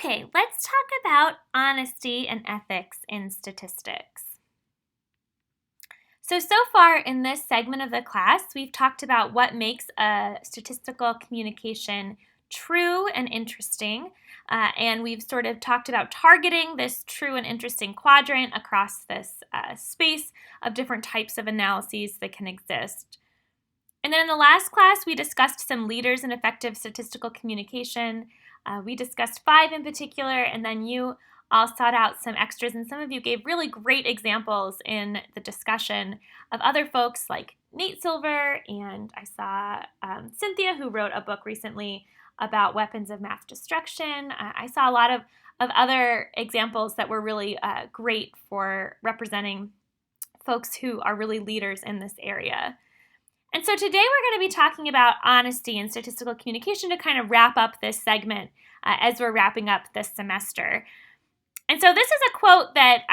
Okay, let's talk about honesty and ethics in statistics. So far in this segment of the class, we've talked about what makes a statistical communication true and interesting. And we've sort of talked about targeting this true and interesting quadrant across this space of different types of analyses that can exist. And then in the last class, we discussed some leaders in effective statistical communication. We discussed 5 in particular, and then you all sought out some extras, and some of you gave really great examples in the discussion of other folks like Nate Silver, and I saw Cynthia, who wrote a book recently about weapons of mass destruction. I saw a lot of other examples that were really great for representing folks who are really leaders in this area. And so today we're going to be talking about honesty and statistical communication to kind of wrap up this segment as we're wrapping up this semester. And so this is a quote that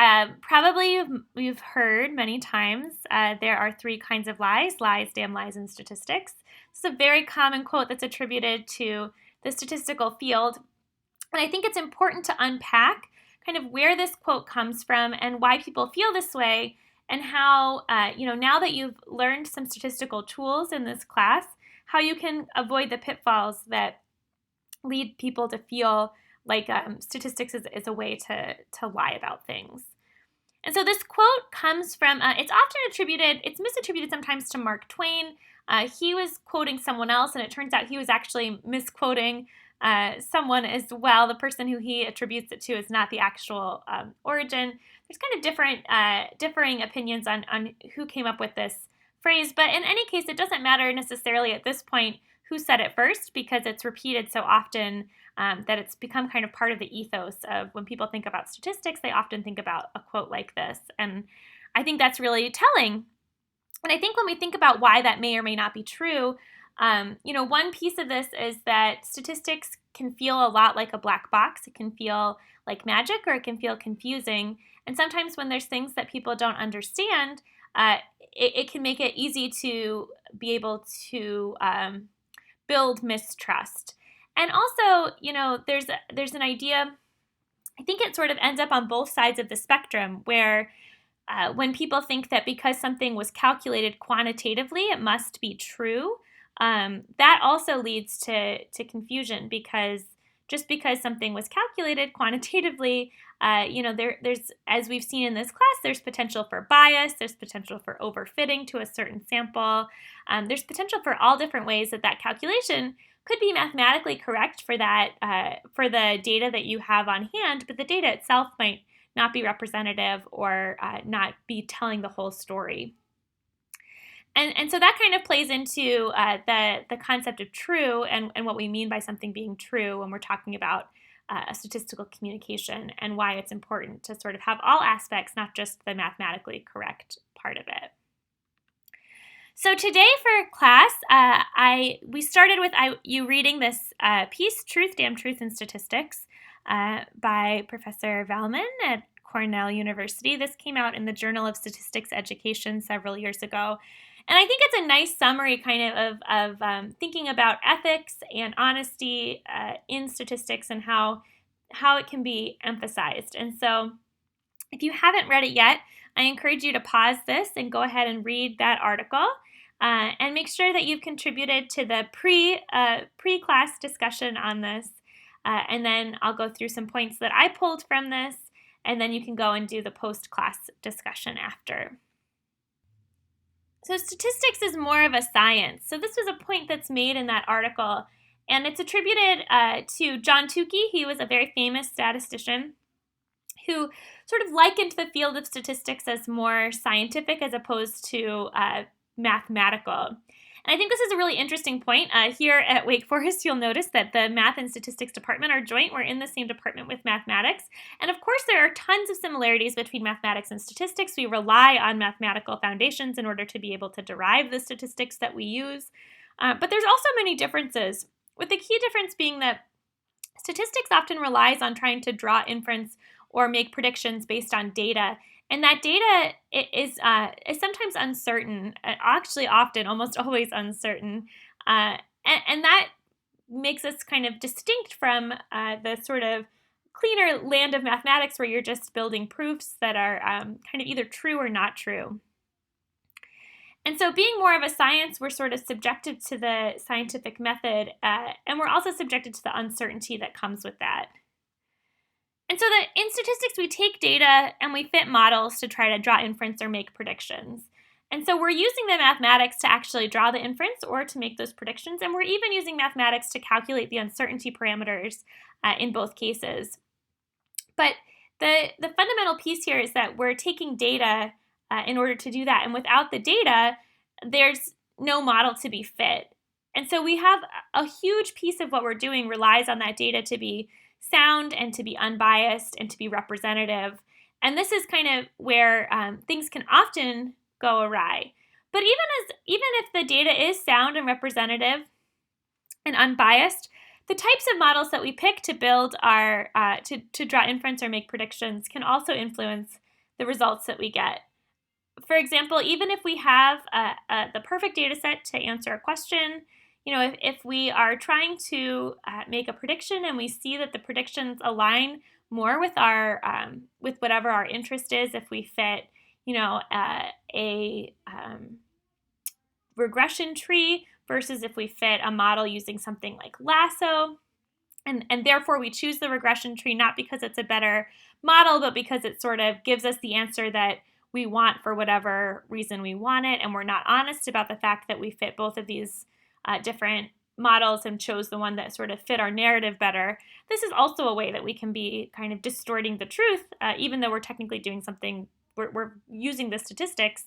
probably you've heard many times. There are 3 kinds of lies: damn lies, and statistics. It's a very common quote that's attributed to the statistical field. And I think it's important to unpack kind of where this quote comes from and why people feel this way, and how, now that you've learned some statistical tools in this class, how you can avoid the pitfalls that lead people to feel like statistics is a way to lie about things. And so this quote comes from, it's misattributed sometimes to Mark Twain. He was quoting someone else, and it turns out he was actually misquoting someone as well. The person who he attributes it to is not the actual origin. There's kind of differing opinions on who came up with this phrase, but in any case, it doesn't matter necessarily at this point who said it first, because it's repeated so often that it's become kind of part of the ethos of when people think about statistics, they often think about a quote like this. And I think that's really telling. And I think when we think about why that may or may not be true, one piece of this is that statistics can feel a lot like a black box. It can feel like magic, or it can feel confusing. And sometimes when there's things that people don't understand, it can make it easy to be able to build mistrust. And also, there's an idea, I think it sort of ends up on both sides of the spectrum, where when people think that because something was calculated quantitatively, it must be true, that also leads to confusion, because just because something was calculated quantitatively, there's, as we've seen in this class, there's potential for bias, there's potential for overfitting to a certain sample, there's potential for all different ways that calculation could be mathematically correct for for the data that you have on hand, but the data itself might not be representative, or not be telling the whole story. And so that kind of plays into the concept of true, and what we mean by something being true when we're talking about a statistical communication, and why it's important to sort of have all aspects, not just the mathematically correct part of it. So today for class, we started with you reading this piece, Truth, Damn Truth in Statistics, by Professor Vallman at Cornell University. This came out in the Journal of Statistics Education several years ago. And I think it's a nice summary kind of thinking about ethics and honesty in statistics, and how it can be emphasized. And so if you haven't read it yet, I encourage you to pause this and go ahead and read that article. And make sure that you've contributed to the pre-class discussion on this. And then I'll go through some points that I pulled from this, and then you can go and do the post-class discussion after. So statistics is more of a science. So this was a point that's made in that article, and it's attributed to John Tukey. He was a very famous statistician who sort of likened the field of statistics as more scientific as opposed to mathematical. And I think this is a really interesting point. Here at Wake Forest, you'll notice that the Math and Statistics department are joint. We're in the same department with mathematics. And of course, there are tons of similarities between mathematics and statistics. We rely on mathematical foundations in order to be able to derive the statistics that we use. But there's also many differences, with the key difference being that statistics often relies on trying to draw inference or make predictions based on data. And that data is sometimes uncertain, actually often, almost always uncertain. And that makes us kind of distinct from the sort of cleaner land of mathematics where you're just building proofs that are kind of either true or not true. And so being more of a science, we're sort of subjected to the scientific method, and we're also subjected to the uncertainty that comes with that. And so in statistics, we take data and we fit models to try to draw inference or make predictions. And so we're using the mathematics to actually draw the inference or to make those predictions, and we're even using mathematics to calculate the uncertainty parameters in both cases. But the fundamental piece here is that we're taking data in order to do that. And without the data, there's no model to be fit. And so we have a huge piece of what we're doing relies on that data to be sound and to be unbiased and to be representative. And this is kind of where things can often go awry. But even if the data is sound and representative and unbiased, the types of models that we pick to build our to draw inference or make predictions can also influence the results that we get. For example, even if we have the perfect data set to answer a question, if we are trying to make a prediction and we see that the predictions align more with our with whatever our interest is, if we fit, a regression tree versus if we fit a model using something like Lasso, and therefore we choose the regression tree not because it's a better model, but because it sort of gives us the answer that we want for whatever reason we want it, and we're not honest about the fact that we fit both of these different models and chose the one that sort of fit our narrative better. This is also a way that we can be kind of distorting the truth, even though we're technically doing something, we're using the statistics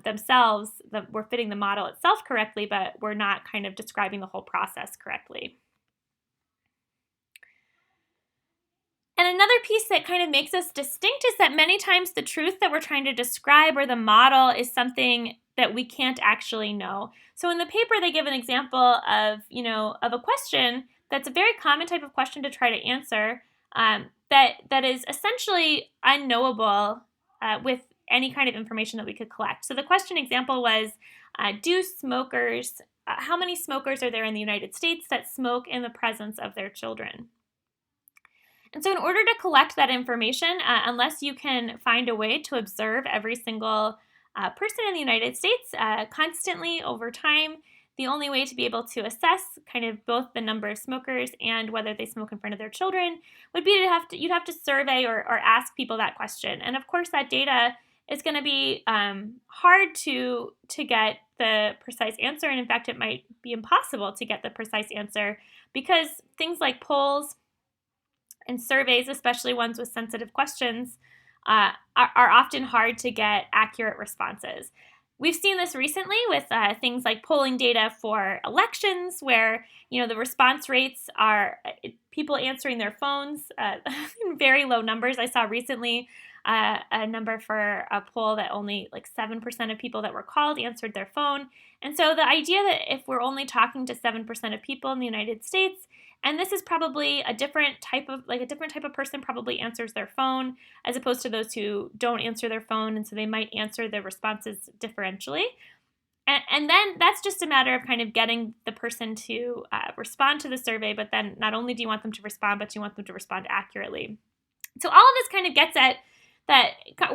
themselves, we're fitting the model itself correctly, but we're not kind of describing the whole process correctly. And another piece that kind of makes us distinct is that many times the truth that we're trying to describe or the model is something that we can't actually know. So in the paper, they give an example of a question that's a very common type of question to try to answer that is essentially unknowable with any kind of information that we could collect. So the question example was, how many smokers are there in the United States that smoke in the presence of their children? And so in order to collect that information, unless you can find a way to observe every single person in the United States constantly over time, the only way to be able to assess kind of both the number of smokers and whether they smoke in front of their children would be you'd have to survey or ask people that question. And of course, that data is going to be hard to get the precise answer. And in fact, it might be impossible to get the precise answer because things like polls and surveys, especially ones with sensitive questions, are often hard to get accurate responses. We've seen this recently with things like polling data for elections, where the response rates are people answering their phones in very low numbers. I saw recently a number for a poll that only like 7% of people that were called answered their phone. And so the idea that if we're only talking to 7% of people in the United States, and this is probably a different type of person probably answers their phone as opposed to those who don't answer their phone, and so they might answer the responses differentially. And then that's just a matter of kind of getting the person to respond to the survey, but then not only do you want them to respond, but you want them to respond accurately. So all of this kind of gets at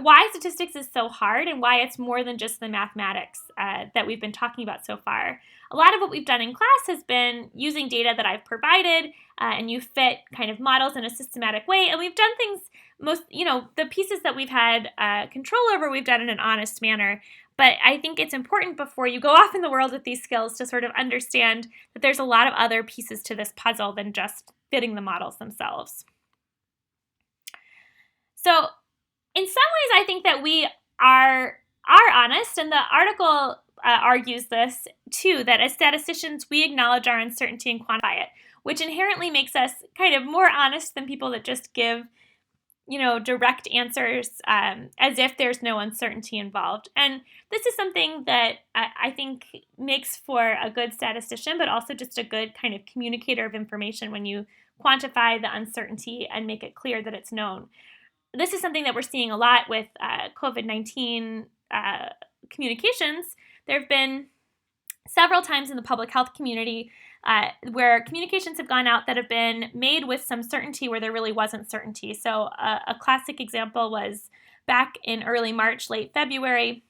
why statistics is so hard and why it's more than just the mathematics that we've been talking about so far. A lot of what we've done in class has been using data that I've provided, and you fit kind of models in a systematic way, and we've done things the pieces that we've had control over, we've done in an honest manner. But I think it's important before you go off in the world with these skills to sort of understand that there's a lot of other pieces to this puzzle than just fitting the models themselves. So in some ways, I think that we are honest, and the article argues this too, that as statisticians, we acknowledge our uncertainty and quantify it, which inherently makes us kind of more honest than people that just give, direct answers as if there's no uncertainty involved. And this is something that I think makes for a good statistician, but also just a good kind of communicator of information when you quantify the uncertainty and make it clear that it's known. This is something that we're seeing a lot with COVID-19 communications. There have been several times in the public health community where communications have gone out that have been made with some certainty where there really wasn't certainty. So a classic example was back in early March, late February,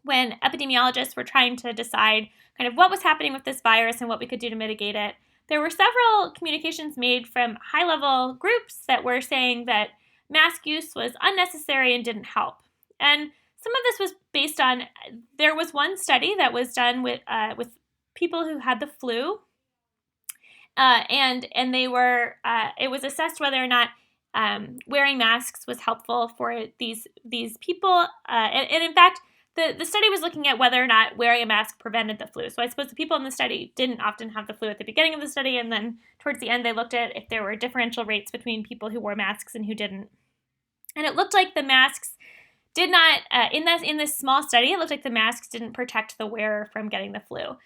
when epidemiologists were trying to decide kind of what was happening with this virus and what we could do to mitigate it. There were several communications made from high-level groups that were saying that mask use was unnecessary and didn't help. And some of this was based on, there was one study that was done with people who had the flu, and they were, it was assessed whether or not wearing masks was helpful for these people, and in fact, the study was looking at whether or not wearing a mask prevented the flu. So I suppose the people in the study didn't often have the flu at the beginning of the study, and then towards the end they looked at if there were differential rates between people who wore masks and who didn't. And it looked like the masks did not, in this small study, it looked like the masks didn't protect the wearer from getting the flu.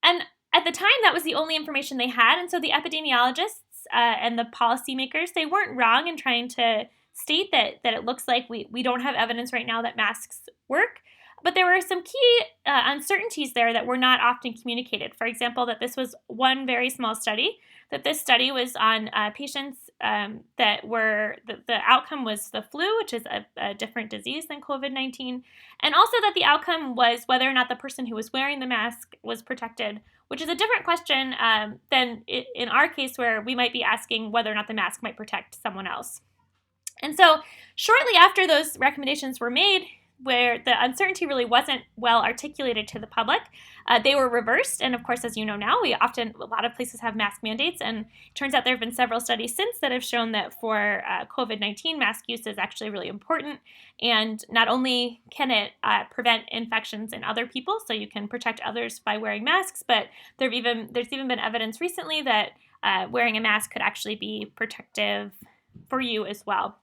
And at the time, that was the only information they had, and so the epidemiologists and the policymakers, they weren't wrong in trying to state that it looks like we don't have evidence right now that masks work. But there were some key uncertainties there that were not often communicated. For example, that this was one very small study, that this study was on patients that were, the outcome was the flu, which is a different disease than COVID-19, and also that the outcome was whether or not the person who was wearing the mask was protected, which is a different question than in our case where we might be asking whether or not the mask might protect someone else. And so shortly after those recommendations were made, where the uncertainty really wasn't well articulated to the public, they were reversed. And of course, as you know now, a lot of places have mask mandates, and it turns out there have been several studies since that have shown that for COVID-19, mask use is actually really important. And not only can it prevent infections in other people, so you can protect others by wearing masks, but there's even been evidence recently that wearing a mask could actually be protective for you as well.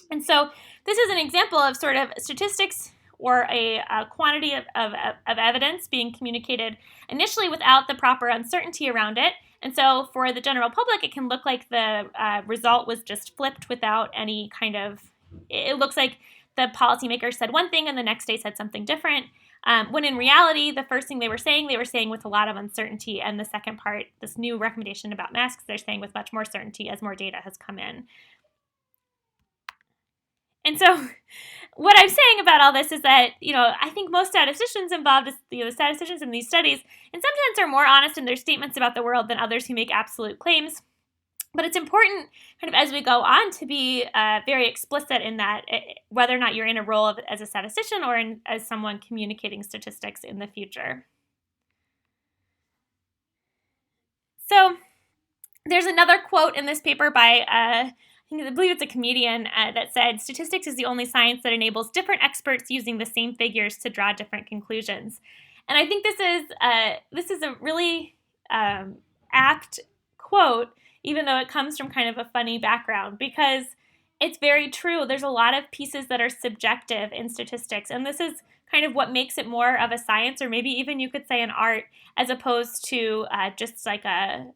And so this is an example of sort of statistics or a quantity of evidence being communicated initially without the proper uncertainty around it. And so for the general public, it can look like the result was just flipped without any kind of, it looks like the policymakers said one thing and the next day said something different. When in reality, the first thing they were saying with a lot of uncertainty. And the second part, this new recommendation about masks, they're saying with much more certainty as more data has come in. And so what I'm saying about all this is that, I think most statisticians involved, the statisticians in these studies, in some sense are more honest in their statements about the world than others who make absolute claims. But it's important kind of as we go on to be very explicit in that, whether or not you're in a role as a statistician or as someone communicating statistics in the future. So there's another quote in this paper by I believe it's a comedian that said, "Statistics is the only science that enables different experts using the same figures to draw different conclusions." And I think this is a really apt quote, even though it comes from kind of a funny background, because it's very true. There's a lot of pieces that are subjective in statistics, and this is kind of what makes it more of a science, or maybe even you could say an art, as opposed to just like a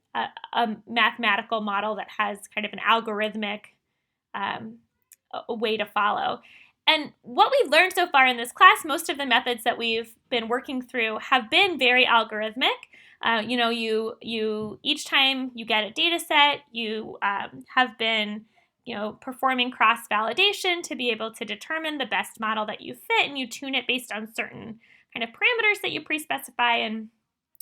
mathematical model that has kind of an algorithmic a way to follow. And what we've learned so far in this class, most of the methods that we've been working through have been very algorithmic. You each time you get a data set, you have been performing cross-validation to be able to determine the best model that you fit, and you tune it based on certain kind of parameters that you pre-specify, and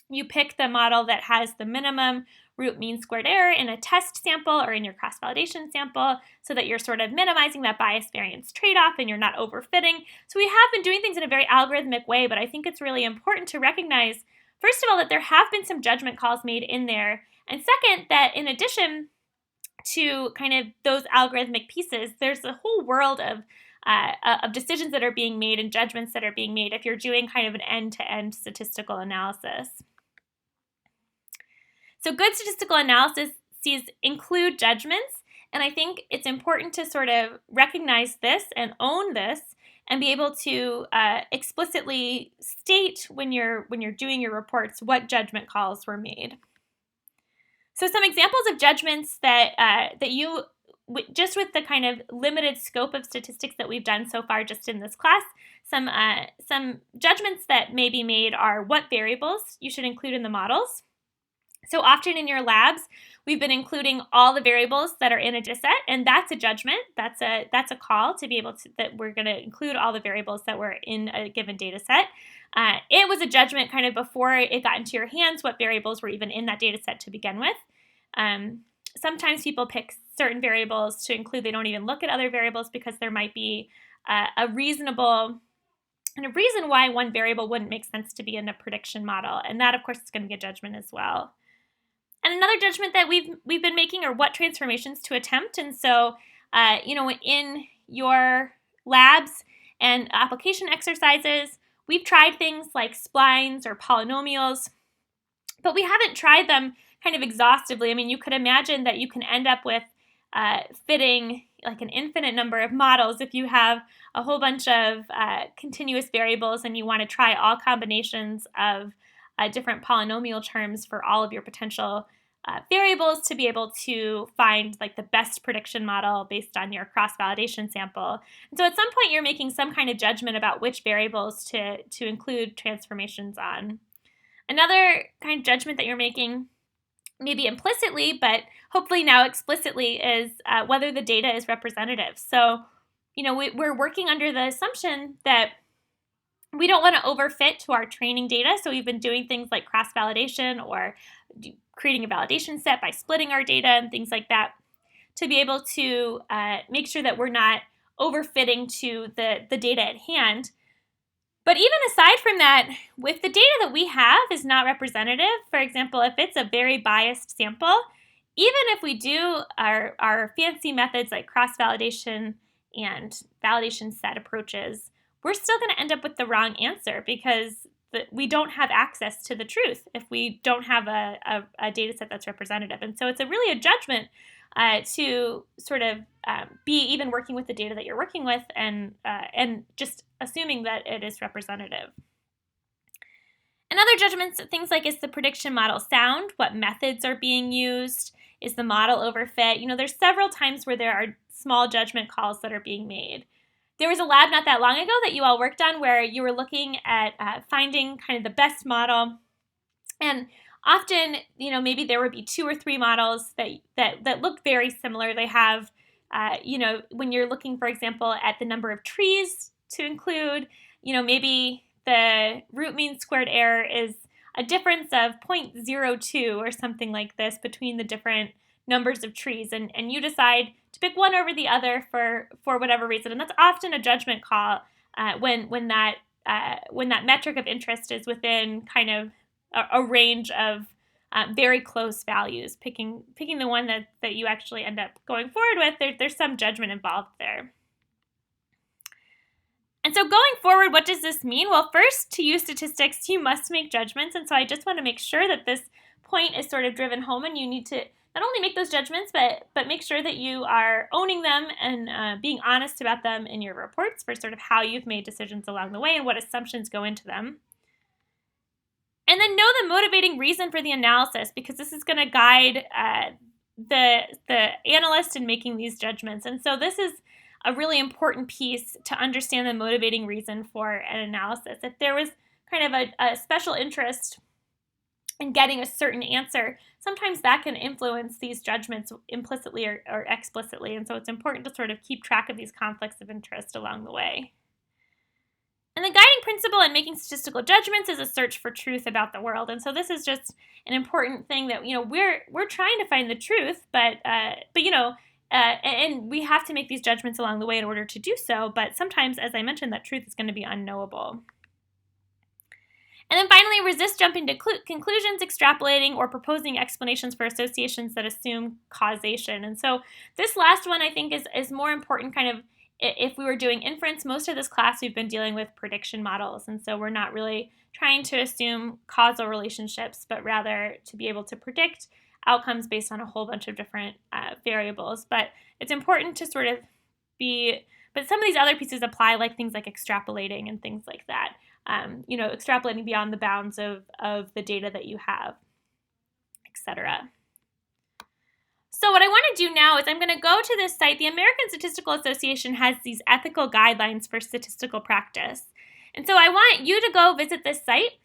you pick the model that has the minimum root mean squared error in a test sample or in your cross-validation sample, so that you're sort of minimizing that bias variance trade-off and you're not overfitting. So we have been doing things in a very algorithmic way, but I think it's really important to recognize, first of all, that there have been some judgment calls made in there, and second, that in addition to kind of those algorithmic pieces, there's a whole world of decisions that are being made and judgments that are being made if you're doing kind of an end-to-end statistical analysis. So good statistical analyses include judgments, and I think it's important to sort of recognize this and own this and be able to explicitly state when you're doing your reports what judgment calls were made. So some examples of judgments that you, just with the kind of limited scope of statistics that we've done so far just in this class, some judgments that may be made are what variables you should include in the models. So often in your labs, we've been including all the variables that are in a data set, and that's a judgment. That's a call to be able to, that we're going to include all the variables that were in a given data set. It was a judgment kind of before it got into your hands what variables were even in that data set to begin with. Sometimes people pick certain variables to include. They don't even look at other variables because there might be a reasonable and a reason why one variable wouldn't make sense to be in a prediction model. And that, of course, is going to be a judgment as well. And another judgment that we've been making are what transformations to attempt. And so, in your labs and application exercises, we've tried things like splines or polynomials, but we haven't tried them kind of exhaustively. I mean, you could imagine that you can end up with fitting like an infinite number of models if you have a whole bunch of continuous variables and you want to try all combinations of different polynomial terms for all of your potential variables to be able to find like the best prediction model based on your cross-validation sample. And so at some point you're making some kind of judgment about which variables to include transformations on. Another kind of judgment that you're making, maybe implicitly, but hopefully now explicitly, is whether the data is representative. So, we're working under the assumption that we don't want to overfit to our training data. So we've been doing things like cross-validation or creating a validation set by splitting our data and things like that to be able to make sure that we're not overfitting to the data at hand. But even aside from that, if the data that we have is not representative, for example, if it's a very biased sample, even if we do our fancy methods like cross-validation and validation set approaches, we're still going to end up with the wrong answer because we don't have access to the truth if we don't have a data set that's representative. And so it's really a judgment to sort of be even working with the data that you're working with and just assuming that it is representative. And other judgments, things like, is the prediction model sound? What methods are being used? Is the model overfit? There's several times where there are small judgment calls that are being made. There was a lab not that long ago that you all worked on where you were looking at finding kind of the best model. And often, maybe there would be 2 or 3 models that look very similar. They have, when you're looking, for example, at the number of trees to include, maybe the root mean squared error is a difference of 0.02 or something like this between the different numbers of trees, and you decide to pick one over the other for whatever reason. And that's often a judgment call when that metric of interest is within kind of a range of very close values. Picking the one that you actually end up going forward with, there's some judgment involved there. And so going forward, what does this mean? Well, first, to use statistics, you must make judgments. And so I just want to make sure that this point is sort of driven home, and you need to not only make those judgments, but make sure that you are owning them and being honest about them in your reports for sort of how you've made decisions along the way and what assumptions go into them. And then know the motivating reason for the analysis, because this is going to guide the analyst in making these judgments. And so this is a really important piece to understand the motivating reason for an analysis. If there was kind of a special interest in getting a certain answer, sometimes that can influence these judgments implicitly or explicitly. And so it's important to sort of keep track of these conflicts of interest along the way. And the guiding principle in making statistical judgments is a search for truth about the world. And so this is just an important thing that, we're trying to find the truth, but and we have to make these judgments along the way in order to do so. But sometimes, as I mentioned, that truth is going to be unknowable. And then finally, resist jumping to conclusions, extrapolating, or proposing explanations for associations that assume causation. And so this last one, I think, is more important. Kind of, if we were doing inference, most of this class we've been dealing with prediction models. And so we're not really trying to assume causal relationships, but rather to be able to predict outcomes based on a whole bunch of different variables. But it's important to sort of but some of these other pieces apply, like things like extrapolating and things like that. Extrapolating beyond the bounds of the data that you have, etc. So what I want to do now is I'm going to go to this site. The American Statistical Association has these ethical guidelines for statistical practice. And so I want you to go visit this site,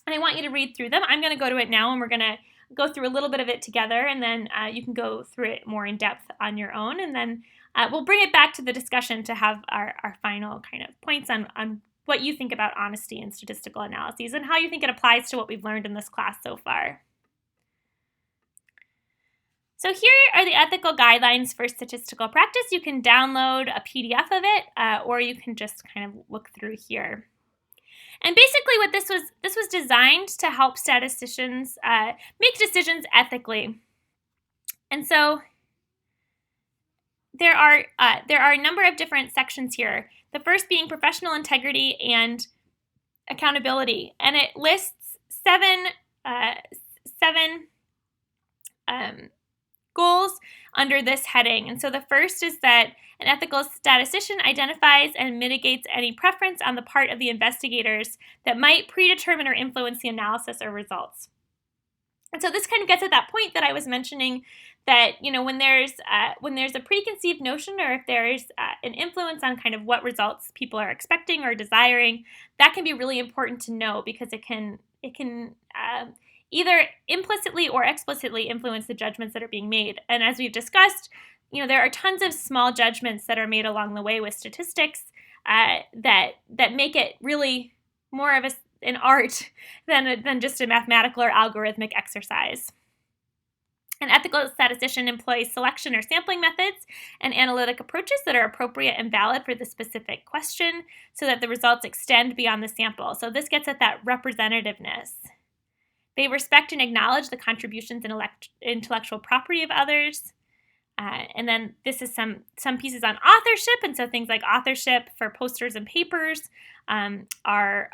and I want you to read through them. I'm going to go to it now, and we're going to go through a little bit of it together, and then you can go through it more in depth on your own, and then we'll bring it back to the discussion to have our final kind of points on what you think about honesty and statistical analyses and how you think it applies to what we've learned in this class so far. So here are the ethical guidelines for statistical practice. You can download a PDF of it, or you can just kind of look through here. And basically what this was designed to help statisticians make decisions ethically. And so there are a number of different sections here. The first being professional integrity and accountability, and it lists seven goals under this heading. And so the first is that an ethical statistician identifies and mitigates any preference on the part of the investigators that might predetermine or influence the analysis or results. And so this kind of gets at that point that I was mentioning, that when there's a preconceived notion, or if there's an influence on kind of what results people are expecting or desiring, that can be really important to know, because it can either implicitly or explicitly influence the judgments that are being made. And as we've discussed, there are tons of small judgments that are made along the way with statistics that make it really more of an art than just a mathematical or algorithmic exercise. An ethical statistician employs selection or sampling methods and analytic approaches that are appropriate and valid for the specific question, so that the results extend beyond the sample. So this gets at that representativeness. They respect and acknowledge the contributions and intellectual property of others. And then this is some pieces on authorship, and so things like authorship for posters and papers are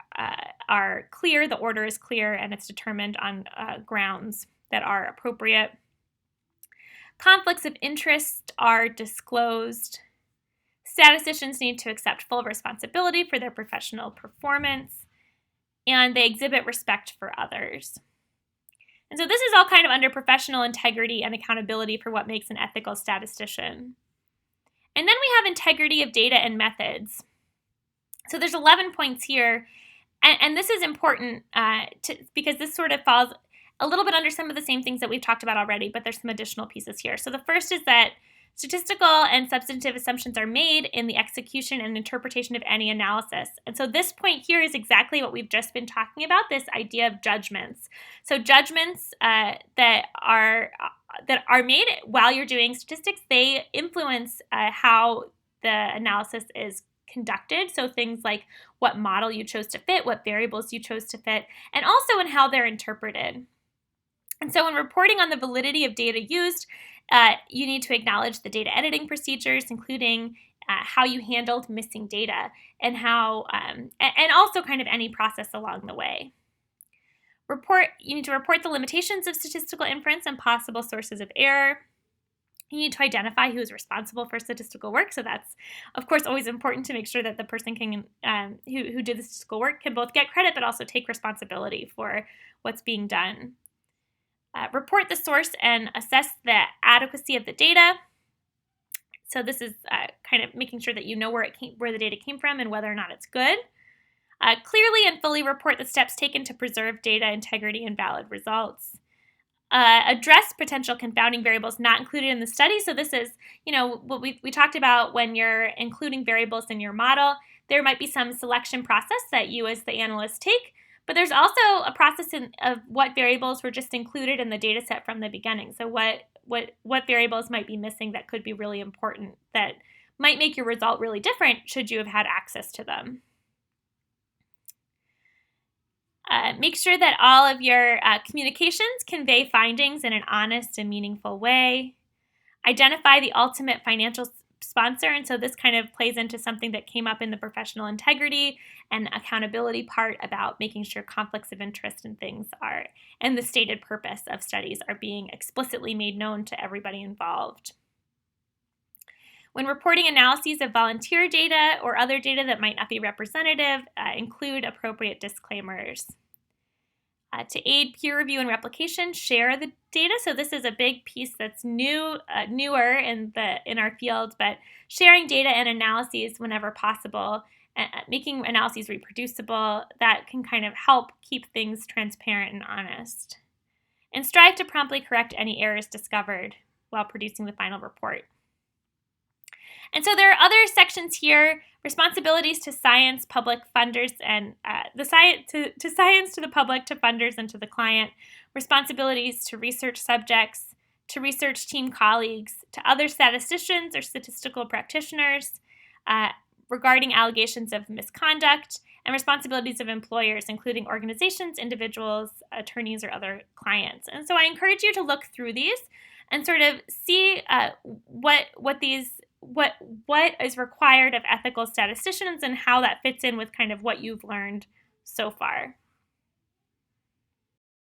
clear. The order is clear, and it's determined on grounds that are appropriate. Conflicts of interest are disclosed. Statisticians need to accept full responsibility for their professional performance, and they exhibit respect for others. And so this is all kind of under professional integrity and accountability for what makes an ethical statistician. And then we have integrity of data and methods. So there's 11 points here, and this is important because this sort of falls a little bit under some of the same things that we've talked about already, but there's some additional pieces here. So the first is that statistical and substantive assumptions are made in the execution and interpretation of any analysis. And so this point here is exactly what we've just been talking about, this idea of judgments. So judgments that are made while you're doing statistics, they influence how the analysis is conducted. So things like what model you chose to fit, what variables you chose to fit, and also in how they're interpreted. And so when reporting on the validity of data used, you need to acknowledge the data editing procedures, including how you handled missing data, and and also kind of any process along the way. You need to report the limitations of statistical inference and possible sources of error. You need to identify who is responsible for statistical work. So that's, of course, always important to make sure that the person who did the statistical work can both get credit but also take responsibility for what's being done. Report the source and assess the adequacy of the data. So this is kind of making sure that you know where the data came from and whether or not it's good. Clearly and fully report the steps taken to preserve data integrity and valid results. Address potential confounding variables not included in the study. So this is, what we talked about when you're including variables in your model. There might be some selection process that you as the analyst take, but there's also a process of what variables were just included in the data set from the beginning. So what variables might be missing that could be really important, that might make your result really different should you have had access to them. Make sure that all of your communications convey findings in an honest and meaningful way. Identify the ultimate financial sponsor, and so this kind of plays into something that came up in the professional integrity and accountability part about making sure conflicts of interest and things and the stated purpose of studies are being explicitly made known to everybody involved. When reporting analyses of volunteer data or other data that might not be representative, include appropriate disclaimers. To aid peer review and replication, share the data. So this is a big piece that's newer in our field, but sharing data and analyses whenever possible, making analyses reproducible, that can kind of help keep things transparent and honest. and strive to promptly correct any errors discovered while producing the final report. And so there are other sections here: responsibilities to science, public funders, and to science, to the public, to funders, and to the client; responsibilities to research subjects, to research team colleagues, to other statisticians or statistical practitioners, regarding allegations of misconduct; and responsibilities of employers, including organizations, individuals, attorneys, or other clients. And so I encourage you to look through these and sort of see what is required of ethical statisticians and how that fits in with kind of what you've learned so far.